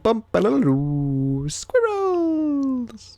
Squirrels!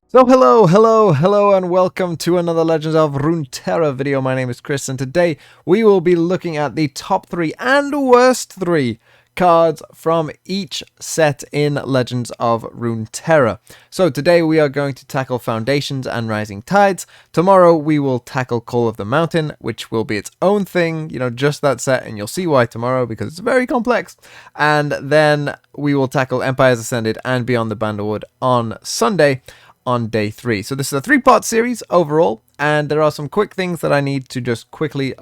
So hello, and welcome to another Legends of Runeterra video. My name is Chris, and today we will be looking at the top 3 and worst 3 cards from each set in Legends of Runeterra. So today we are going to tackle Foundations and Rising Tides. Tomorrow we will tackle Call of the Mountain, which will be its own thing, just that set, and you'll see why tomorrow because it's very complex. And then we will tackle Empires Ascended and Beyond the Bannerwood on Sunday on day 3. So this is a 3-part series overall, and there are some quick things that I need to just quickly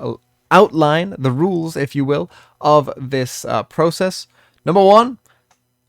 outline, the rules, if you will, of this process. Number 1,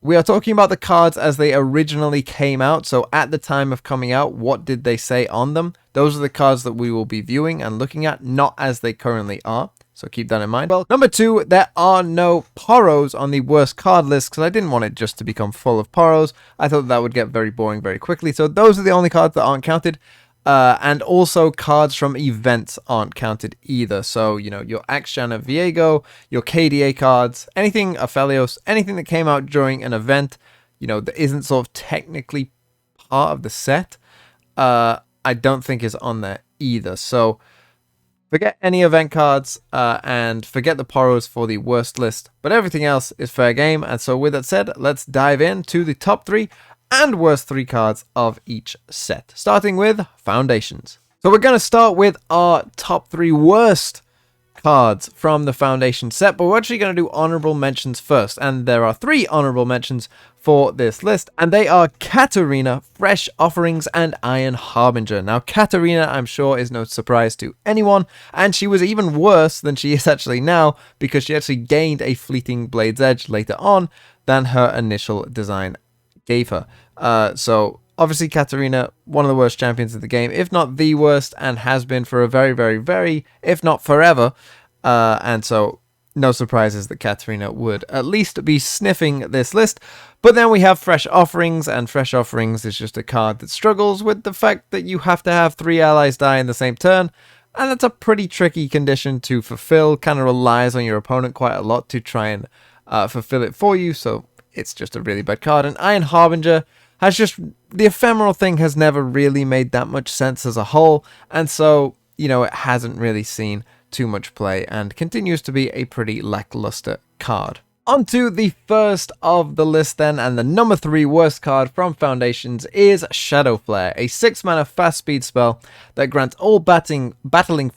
we are talking about the cards as they originally came out. So at the time of coming out, what did they say on them? Those are the cards that we will be viewing and looking at, not as they currently are. So keep that in mind. Well, number 2, there are no Poros on the worst card list because I didn't want it just to become full of Poros. I thought that would get very boring very quickly. So those are the only cards that aren't counted. And also cards from events aren't counted either. So, your Axjana Viego, your KDA cards, anything Aphelios, anything that came out during an event, that isn't sort of technically part of the set, I don't think is on there either. So forget any event cards and forget the Poros for the worst list. But everything else is fair game. And so with that said, let's dive into the top 3 and worst 3 cards of each set, starting with Foundations. So we're going to start with our top 3 worst cards from the Foundation set, but we're actually going to do honorable mentions first, and there are 3 honorable mentions for this list, and they are Katarina, Fresh Offerings, and Iron Harbinger. Now, Katarina, I'm sure, is no surprise to anyone, and she was even worse than she is actually now, because she actually gained a fleeting Blade's Edge later on than her initial design gave her. So obviously Katarina, one of the worst champions of the game, if not the worst, and has been for a very, if not forever. And so no surprises that Katarina would at least be sniffing this list. But then we have Fresh Offerings, and Fresh Offerings is just a card that struggles with the fact that you have to have 3 allies die in the same turn. And that's a pretty tricky condition to fulfill, kind of relies on your opponent quite a lot to try and fulfill it for you. So it's just a really bad card. And Iron Harbinger has just, the ephemeral thing has never really made that much sense as a whole. And so, it hasn't really seen too much play and continues to be a pretty lackluster card. On to the first of the list then, and the number 3 worst card from Foundations is Shadow Flare, a 6-mana fast speed spell that grants all battling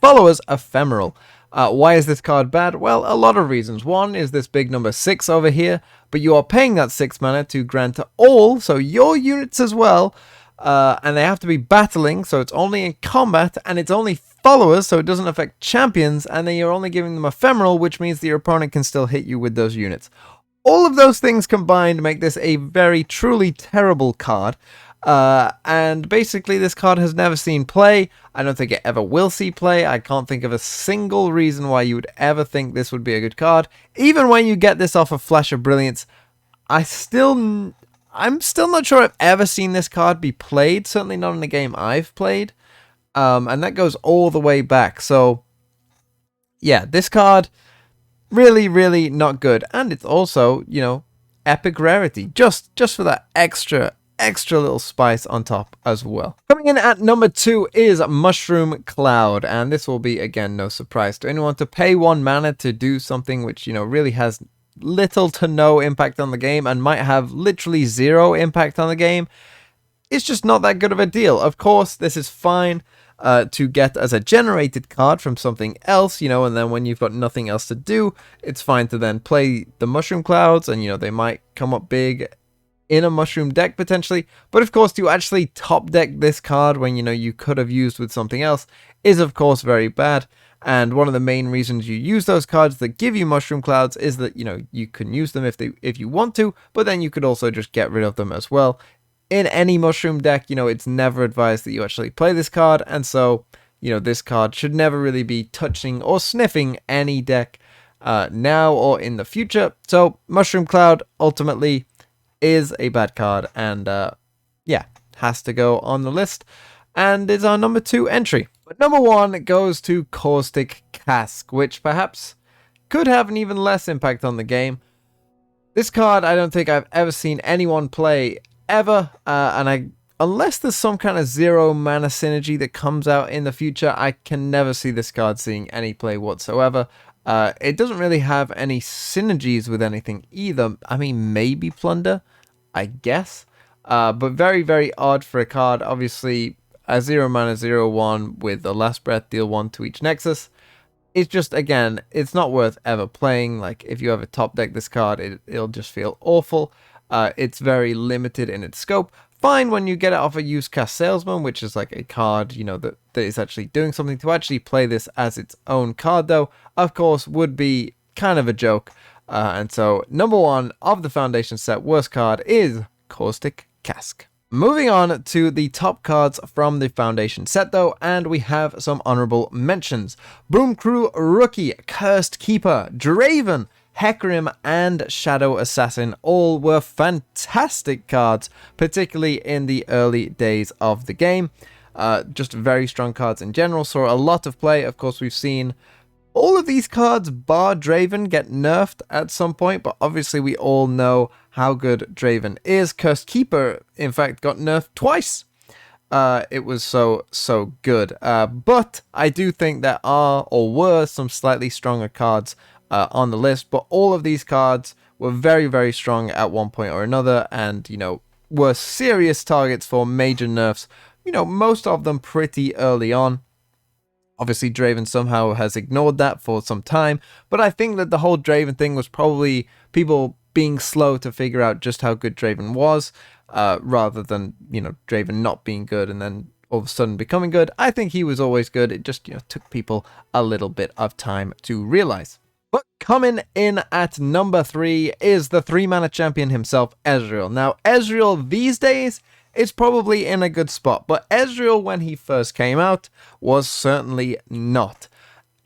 followers Ephemeral. Why is this card bad? Well, a lot of reasons. One is this big number 6 over here, but you are paying that 6 mana to grant to all, so your units as well, and they have to be battling, so it's only in combat, and it's only followers, so it doesn't affect champions, and then you're only giving them Ephemeral, which means that your opponent can still hit you with those units. All of those things combined make this a very, truly terrible card. And basically this card has never seen play. I don't think it ever will see play. I can't think of a single reason why you would ever think this would be a good card. Even when you get this off of Flash of Brilliance, I'm still not sure I've ever seen this card be played. Certainly not in the game I've played. And that goes all the way back. So yeah, this card really not good. And it's also, epic rarity. Just for that extra little spice on top as well. Coming in at number 2 is Mushroom Cloud, and this will be, again, no surprise to anyone. To pay 1 mana to do something which, really has little to no impact on the game and might have literally 0 impact on the game, it's just not that good of a deal. Of course, this is fine to get as a generated card from something else, and then when you've got nothing else to do, it's fine to then play the Mushroom Clouds, and, they might come up big in a mushroom deck potentially. But of course, to actually top deck this card when you could have used with something else is of course very bad. And one of the main reasons you use those cards that give you Mushroom Clouds is that you can use them if you want to, but then you could also just get rid of them as well. In any mushroom deck, it's never advised that you actually play this card, and so this card should never really be touching or sniffing any deck now or in the future. So Mushroom Cloud ultimately is a bad card, and yeah, has to go on the list, and is our number 2 entry. But number 1 goes to CAUSTIC CASK, which perhaps could have an even less impact on the game, This card, I don't think I've ever seen anyone play ever, unless there's some kind of 0 mana synergy that comes out in the future, I can never see this card seeing any play whatsoever. It doesn't really have any synergies with anything either. I mean, maybe Plunder, I guess. But very, very odd for a card. Obviously, a 0 mana 0/1 with the Last Breath, deal 1 to each Nexus. It's just, again, it's not worth ever playing. Like, if you ever top deck this card, it'll just feel awful. It's very limited in its scope. Fine when you get it off a used CASK Salesman, which is like a card, you know, that is actually doing something. To actually play this as its own card, though, of course, would be kind of a joke. And so, number 1 of the Foundation set worst card is Caustic CASK. Moving on to the top cards from the Foundation set, though, and we have some honorable mentions. Boom Crew Rookie, Cursed Keeper, Draven, Hecarim, and Shadow Assassin all were fantastic cards, particularly in the early days of the game. Just very strong cards in general, saw a lot of play. Of course, we've seen all of these cards, bar Draven, get nerfed at some point, but obviously we all know how good Draven is. Cursed Keeper, in fact, got nerfed twice. It was so good. But I do think there are, or were, some slightly stronger cards on the list, but all of these cards were very, very strong at one point or another, and, you know, were serious targets for major nerfs, you know, most of them pretty early on. Obviously, Draven somehow has ignored that for some time, but I think that the whole Draven thing was probably people being slow to figure out just how good Draven was, rather than, you know, Draven not being good and then all of a sudden becoming good. I think he was always good. It just, you know, took people a little bit of time to realize. But coming in at number 3 is the 3-mana champion himself, Ezreal. Now, Ezreal these days is probably in a good spot, but Ezreal, when he first came out, was certainly not.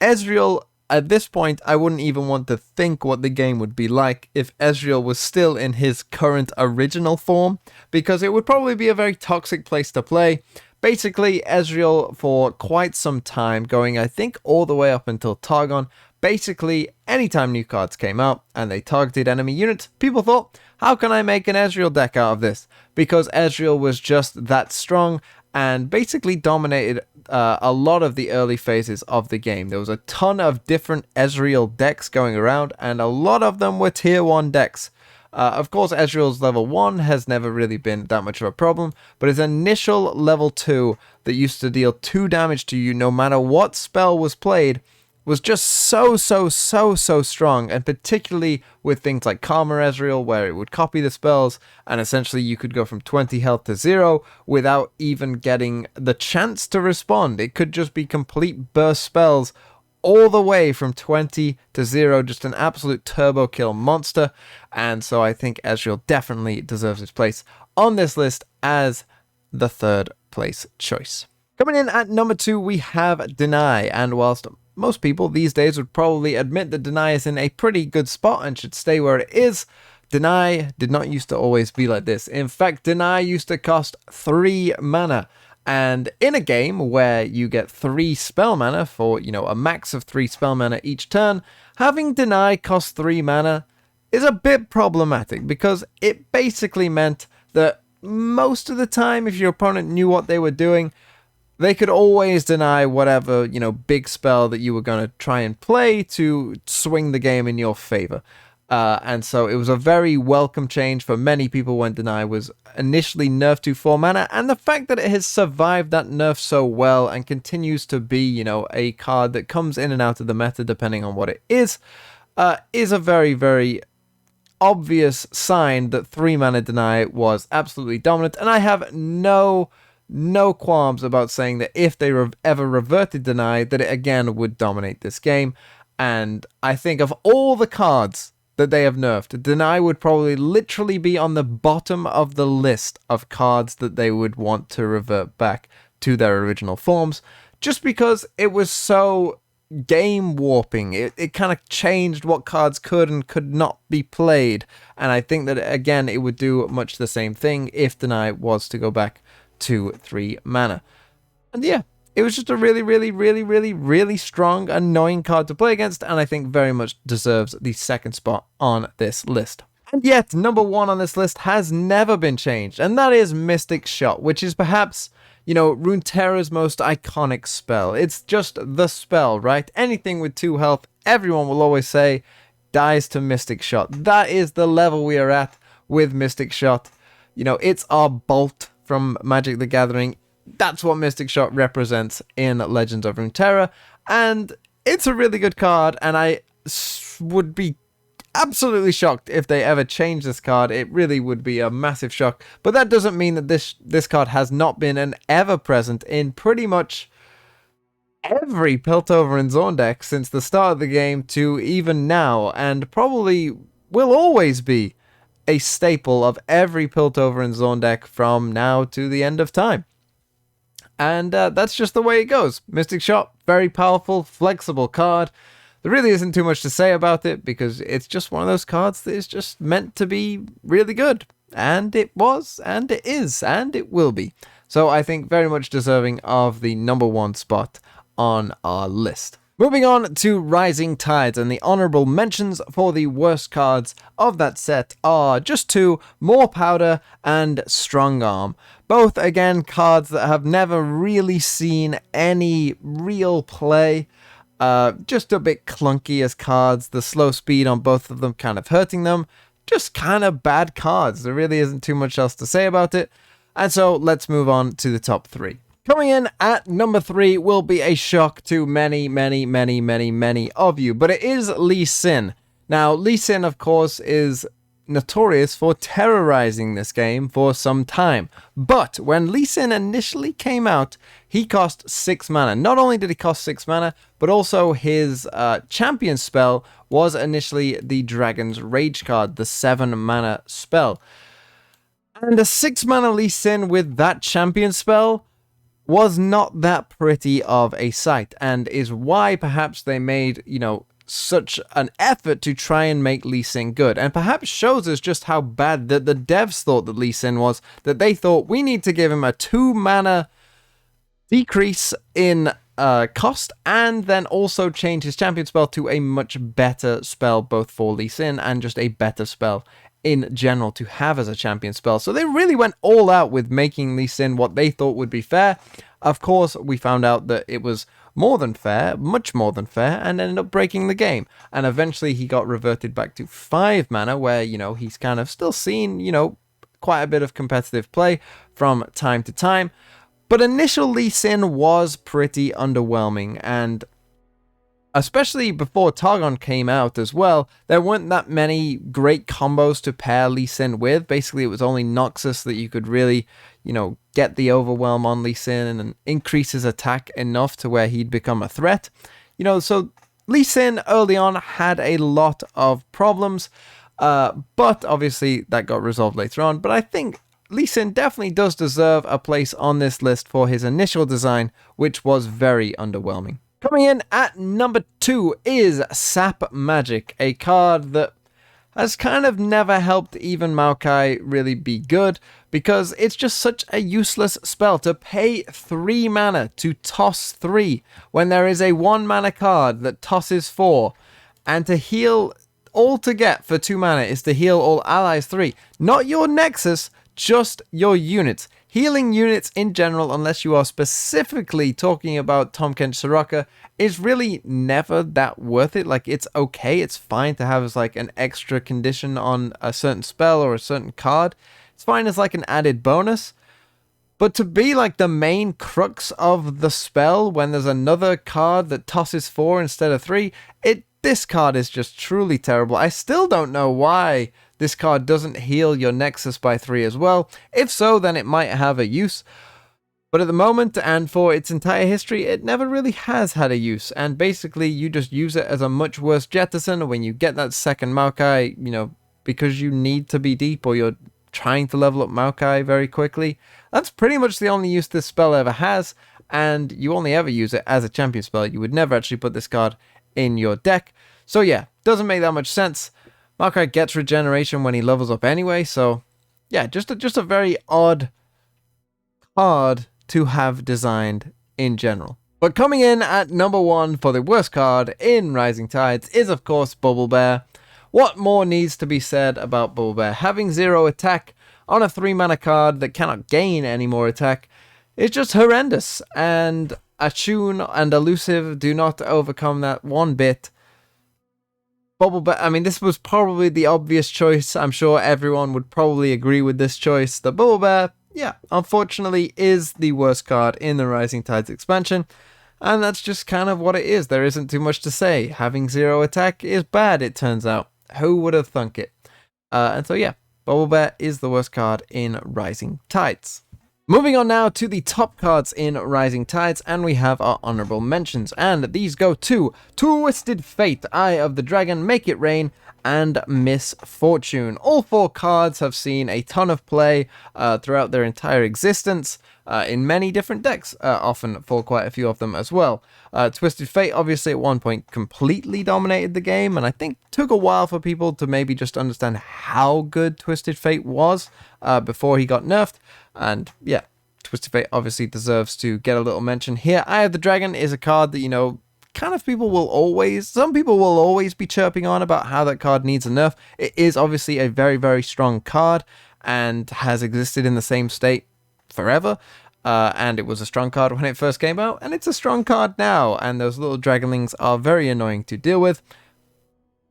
Ezreal, at this point, I wouldn't even want to think what the game would be like if Ezreal was still in his current original form, because it would probably be a very toxic place to play. Basically, Ezreal, for quite some time, going, I think, all the way up until Targon, basically, anytime new cards came out and they targeted enemy units, people thought, how can I make an Ezreal deck out of this? Because Ezreal was just that strong and basically dominated a lot of the early phases of the game. There was a ton of different Ezreal decks going around, and a lot of them were tier 1 decks. Of course, Ezreal's level 1 has never really been that much of a problem, but his initial level 2 that used to deal 2 damage to you no matter what spell was played was just so strong, and particularly with things like Karma Ezreal, where it would copy the spells, and essentially you could go from 20 health to 0 without even getting the chance to respond. It could just be complete burst spells all the way from 20 to 0, just an absolute turbo kill monster, and so I think Ezreal definitely deserves his place on this list as the 3rd place choice. Coming in at number 2, we have Deny, and whilst most people these days would probably admit that Deny is in a pretty good spot and should stay where it is, Deny did not used to always be like this. In fact, Deny used to cost 3 mana. And in a game where you get 3 spell mana for, you know, a max of 3 spell mana each turn, having Deny cost 3 mana is a bit problematic, because it basically meant that most of the time, if your opponent knew what they were doing, they could always deny whatever, you know, big spell that you were going to try and play to swing the game in your favor. And so it was a very welcome change for many people when Deny was initially nerfed to 4 mana, and the fact that it has survived that nerf so well and continues to be, you know, a card that comes in and out of the meta depending on what it is a very, very obvious sign that 3 mana Deny was absolutely dominant, and I have no qualms about saying that if they ever reverted Deny, that it again would dominate this game. And I think of all the cards that they have nerfed, Deny would probably literally be on the bottom of the list of cards that they would want to revert back to their original forms, just because it was so game warping. It kind of changed what cards could and could not be played, and I think that again it would do much the same thing if Deny was to go back to 3 mana. And yeah, it was just a really strong, annoying card to play against, and I think very much deserves the 2nd spot on this list. And yet, number 1 on this list has never been changed, and that is Mystic Shot, which is perhaps, you know, Runeterra's most iconic spell. It's just the spell, right? Anything with 2 health, everyone will always say, dies to Mystic Shot. That is the level we are at with Mystic Shot. You know, it's our bolt from Magic the Gathering. That's what Mystic Shot represents in Legends of Runeterra, and it's a really good card, and I would be absolutely shocked if they ever change this card. It really would be a massive shock, but that doesn't mean that this card has not been an ever present in pretty much every Piltover and Zorn deck since the start of the game to even now, and probably will always be a staple of every Piltover and Zorn deck from now to the end of time. And that's just the way it goes. Mystic Shot, very powerful, flexible card. There really isn't too much to say about it because it's just one of those cards that is just meant to be really good. And it was, and it is, and it will be. So I think very much deserving of the number 1 spot on our list. Moving on to Rising Tides, and the honorable mentions for the worst cards of that set are just 2, More Powder and Strong Arm. Both, again, cards that have never really seen any real play. Just a bit clunky as cards, the slow speed on both of them kind of hurting them. Just kind of bad cards. There really isn't too much else to say about it. And so let's move on to the top 3. Coming in at number 3 will be a shock to many of you, but it is Lee Sin. Now, Lee Sin, of course, is notorious for terrorizing this game for some time, but when Lee Sin initially came out, he cost 6 mana. Not only did he cost 6 mana, but also his champion spell was initially the Dragon's Rage card, the 7 mana spell. And a 6 mana Lee Sin with that champion spell was not that pretty of a sight, and is why perhaps they made, you know, such an effort to try and make Lee Sin good, and perhaps shows us just how bad that the devs thought that Lee Sin was, that they thought we need to give him a 2 mana decrease in cost, and then also change his champion spell to a much better spell, both for Lee Sin and just a better spell in general to have as a champion spell. So they really went all out with making Lee Sin what they thought would be fair. Of course, we found out that it was more than fair, much more than fair, and ended up breaking the game. And eventually he got reverted back to 5 mana, where, you know, he's kind of still seen, you know, quite a bit of competitive play from time to time. But initial Lee Sin was pretty underwhelming, and especially before Targon came out as well, there weren't that many great combos to pair Lee Sin with. Basically, it was only Noxus that you could really, you know, get the overwhelm on Lee Sin and increase his attack enough to where he'd become a threat. You know, so Lee Sin early on had a lot of problems, but obviously that got resolved later on. But I think Lee Sin definitely does deserve a place on this list for his initial design, which was very underwhelming. Coming in at number 2 is Sap Magic, a card that has kind of never helped even Maokai really be good, because it's just such a useless spell to pay 3 mana to toss 3 when there is a 1 mana card that tosses 4, and to heal, all to get for 2 mana is to heal all allies 3, not your Nexus, just your units. Healing units in general, unless you are specifically talking about Tahm Kench Soraka, is really never that worth it. Like, it's okay, it's fine to have as like an extra condition on a certain spell or a certain card. It's fine as like an added bonus. But to be like the main crux of the spell when there's another card that tosses 4 instead of 3, this card is just truly terrible. I still don't know why this card doesn't heal your Nexus by 3 as well. If so, then it might have a use. But at the moment, and for its entire history, it never really has had a use. And basically, you just use it as a much worse jettison when you get that second Maokai, you know, because you need to be deep or you're trying to level up Maokai very quickly. That's pretty much the only use this spell ever has. And you only ever use it as a champion spell. You would never actually put this card in your deck. So yeah, doesn't make that much sense. Maokai gets regeneration when he levels up anyway, so yeah, just a very odd card to have designed in general. But coming in at number 1 for the worst card in Rising Tides is of course Bubble Bear, what more needs to be said about Bubble Bear? Having 0 attack on a 3-mana card that cannot gain any more attack is just horrendous, and Attune and Elusive do not overcome that one bit. Bubble Bear, I mean, this was probably the obvious choice. I'm sure everyone would probably agree with this choice. The Bubble Bear, yeah, unfortunately is the worst card in the Rising Tides expansion. And that's just kind of what it is. There isn't too much to say. Having 0 attack is bad, it turns out. Who would have thunk it? And so yeah, Bubble Bear is the worst card in Rising Tides. Moving on now to the top cards in Rising Tides, and we have our honorable mentions, and these go to Twisted Fate, Eye of the Dragon, Make It Rain, and Miss Fortune. All 4 cards have seen a ton of play throughout their entire existence in many different decks, often for quite a few of them as well. Twisted Fate obviously at one point completely dominated the game, and I think took a while for people to maybe just understand how good Twisted Fate was before he got nerfed. And yeah, Twisted Fate obviously deserves to get a little mention here. Eye of the Dragon is a card that, you know, kind of some people will always be chirping on about how that card needs a nerf. It is obviously a very, very strong card and has existed in the same state forever. And it was a strong card when it first came out, and it's a strong card now, and those little dragonlings are very annoying to deal with.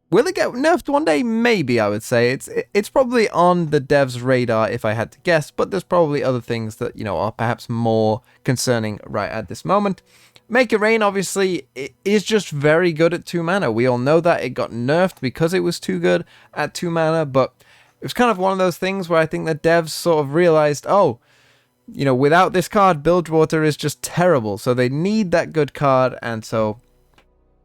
Will it get nerfed one day? Maybe, I would say. It's probably on the devs' radar if I had to guess, but there's probably other things that, you know, are perhaps more concerning right at this moment. Make It Rain, obviously, it is just very good at 2 mana. We all know that. It got nerfed because it was too good at 2 mana, but it was kind of one of those things where I think the devs sort of realized, oh, you know, without this card, Bilgewater is just terrible, so they need that good card, and so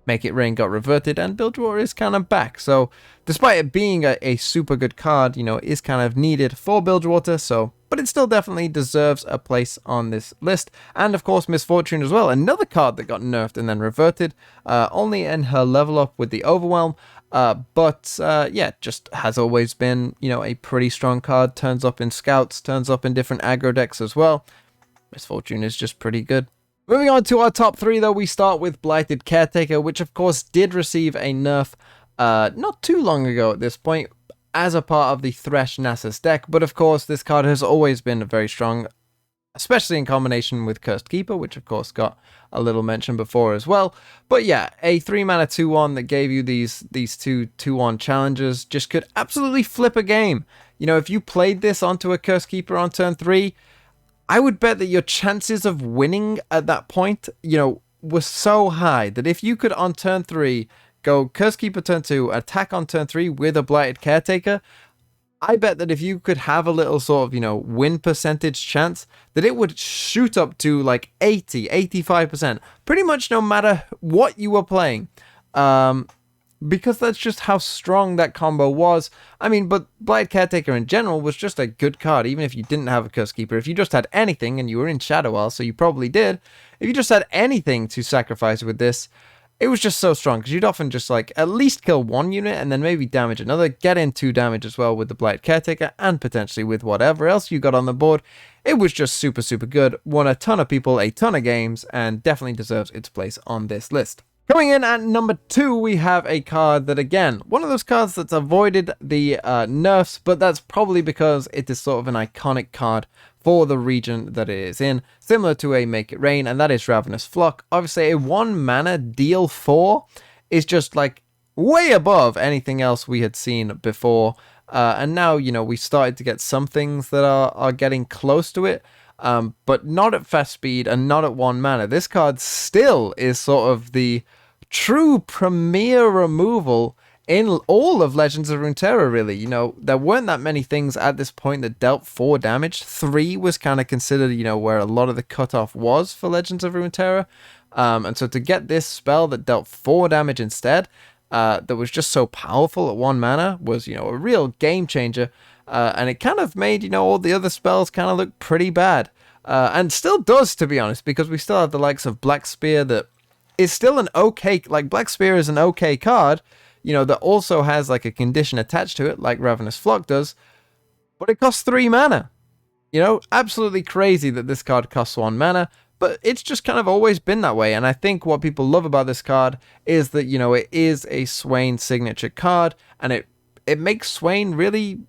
Make It Rain got reverted, and Bilgewater is kind of back. So, despite it being a super good card, you know, it is kind of needed for Bilgewater, so, but it still definitely deserves a place on this list. And of course, Miss Fortune as well, another card that got nerfed and then reverted, only in her level up with the Overwhelm, but yeah, just has always been, you know, a pretty strong card, turns up in Scouts, turns up in different aggro decks as well. Miss Fortune is just pretty good. Moving on to our top 3, though, we start with Blighted Caretaker, which of course did receive a nerf not too long ago at this point, as a part of the Thresh Nasus deck, but of course this card has always been very strong, especially in combination with Cursed Keeper, which of course got a little mention before as well. But yeah, a 3-mana 2-1 that gave you these two 2-1 challenges just could absolutely flip a game. You know, if you played this onto a Cursed Keeper on turn 3, I would bet that your chances of winning at that point, you know, were so high that if you could on turn 3 go Curse Keeper turn 2, attack on turn 3 with a Blighted Caretaker, I bet that if you could have a little sort of, you know, win percentage chance, that it would shoot up to like 80, 85%, pretty much no matter what you were playing. Because that's just how strong that combo was. I mean, but Blighted Caretaker in general was just a good card, even if you didn't have a Curse Keeper. If you just had anything, and you were in Shadow Isle, so you probably did, if you just had anything to sacrifice with this, it was just so strong, because you'd often just, like, at least kill one unit, and then maybe damage another, get in 2 damage as well with the Blighted Caretaker, and potentially with whatever else you got on the board. It was just super, super good, won a ton of people, a ton of games, and definitely deserves its place on this list. Coming in at number 2, we have a card that, again, one of those cards that's avoided the nerfs, but that's probably because it is sort of an iconic card for the region that it is in, similar to a Make It Rain, and that is Ravenous Flock. Obviously, a 1-mana deal 4 is just, like, way above anything else we had seen before, and now, you know, we started to get some things that are getting close to it, but not at fast speed and not at 1 mana. This card still is sort of the true premier removal in all of Legends of Runeterra, really. You know, there weren't that many things at this point that dealt 4 damage. 3 was kind of considered, you know, where a lot of the cutoff was for Legends of Runeterra. And so to get this spell that dealt 4 damage instead, that was just so powerful at 1 mana, was, you know, a real game changer. And it kind of made, you know, all the other spells kind of look pretty bad. And still does, to be honest, because we still have the likes of Black Spear that is still an okay, like, Black Spear is an okay card, you know, that also has, like, a condition attached to it, like Ravenous Flock does, but it costs 3 mana. You know, absolutely crazy that this card costs 1 mana, but it's just kind of always been that way, and I think what people love about this card is that, you know, it is a Swain signature card, and it it makes Swain really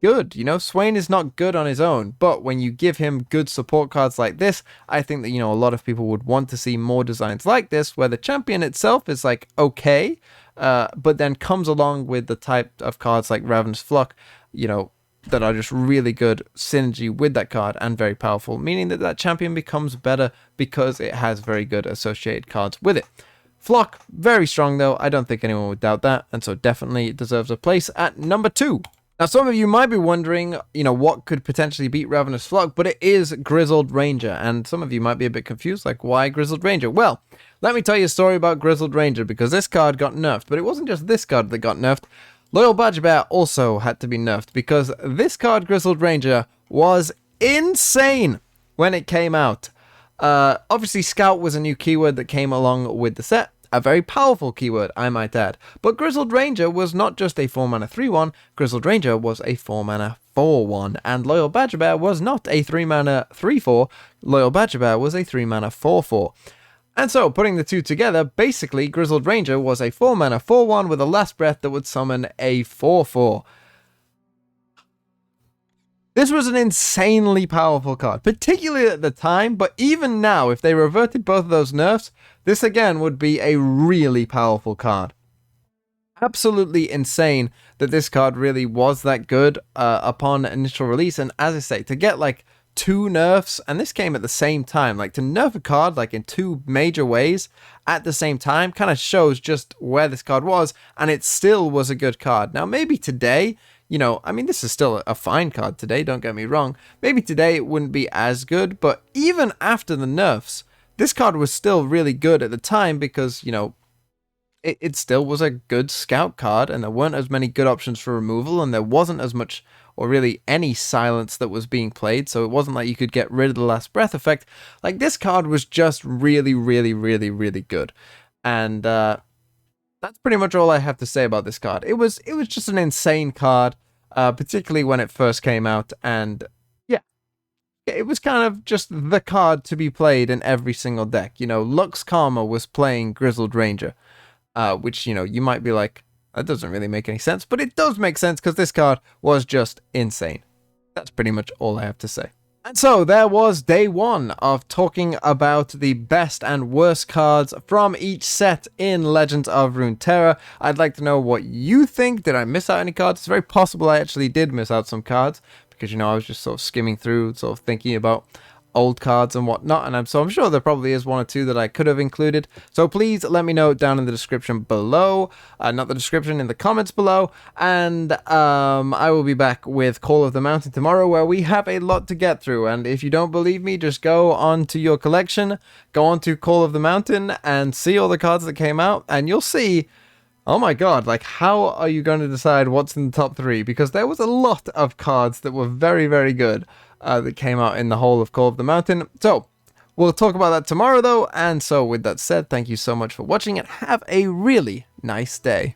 good. You know, Swain is not good on his own, but when you give him good support cards like this, I think that, you know, a lot of people would want to see more designs like this, where the champion itself is like okay, but then comes along with the type of cards like Ravenous Flock, you know, that are just really good synergy with that card and very powerful, meaning that that champion becomes better because it has very good associated cards with it. Flock, very strong though, I don't think anyone would doubt that, and so definitely it deserves a place at number 2. Now, some of you might be wondering, you know, what could potentially beat Ravenous Flock, but it is Grizzled Ranger, and some of you might be a bit confused, like, why Grizzled Ranger? Well, let me tell you a story about Grizzled Ranger, because this card got nerfed, but it wasn't just this card that got nerfed. Loyal Badger Bear also had to be nerfed, because this card, Grizzled Ranger, was insane when it came out. Obviously, Scout was a new keyword that came along with the set. A very powerful keyword, I might add. But Grizzled Ranger was not just a 4-mana 3-1, Grizzled Ranger was a 4-mana 4-1, and Loyal Badger Bear was not a 3-mana 3-4, Loyal Badger Bear was a 3-mana 4-4. And so, putting the two together, basically, Grizzled Ranger was a 4-mana 4-1 with a last breath that would summon a 4-4. This was an insanely powerful card, particularly at the time, but even now, if they reverted both of those nerfs, this again would be a really powerful card. Absolutely insane that this card really was that good upon initial release, and as I say, to get like 2 nerfs, and this came at the same time, like to nerf a card like in 2 major ways at the same time kind of shows just where this card was, and it still was a good card. Now maybe today, you know, I mean, this is still a fine card today, don't get me wrong. Maybe today it wouldn't be as good, but even after the nerfs, this card was still really good at the time because, you know, it still was a good scout card, and there weren't as many good options for removal, and there wasn't as much, or really any silence that was being played, so it wasn't like you could get rid of the last breath effect. Like, this card was just really, really, really, really good. And, that's pretty much all I have to say about this card. It was just an insane card, particularly when it first came out, and yeah, it was kind of just the card to be played in every single deck. You know, Lux Karma was playing Grizzled Ranger, which, you know, you might be like, that doesn't really make any sense, but it does make sense because this card was just insane. That's pretty much all I have to say. And so there was day 1 of talking about the best and worst cards from each set in Legends of Runeterra. I'd like to know what you think. Did I miss out any cards? It's very possible I actually did miss out some cards because, you know, I was just sort of skimming through, sort of thinking about old cards and whatnot, and I'm sure there probably is 1 or 2 that I could have included, so please let me know down in the description below, not the description, in the comments below, and I will be back with Call of the Mountain tomorrow, where we have a lot to get through, and if you don't believe me, just go on to your collection, go on to Call of the Mountain, and see all the cards that came out, and you'll see, oh my god, like, how are you going to decide what's in the top 3, because there was a lot of cards that were very, very good, that came out in the whole of Call of the Mountain. So, we'll talk about that tomorrow though, and so with that said, thank you so much for watching and have a really nice day.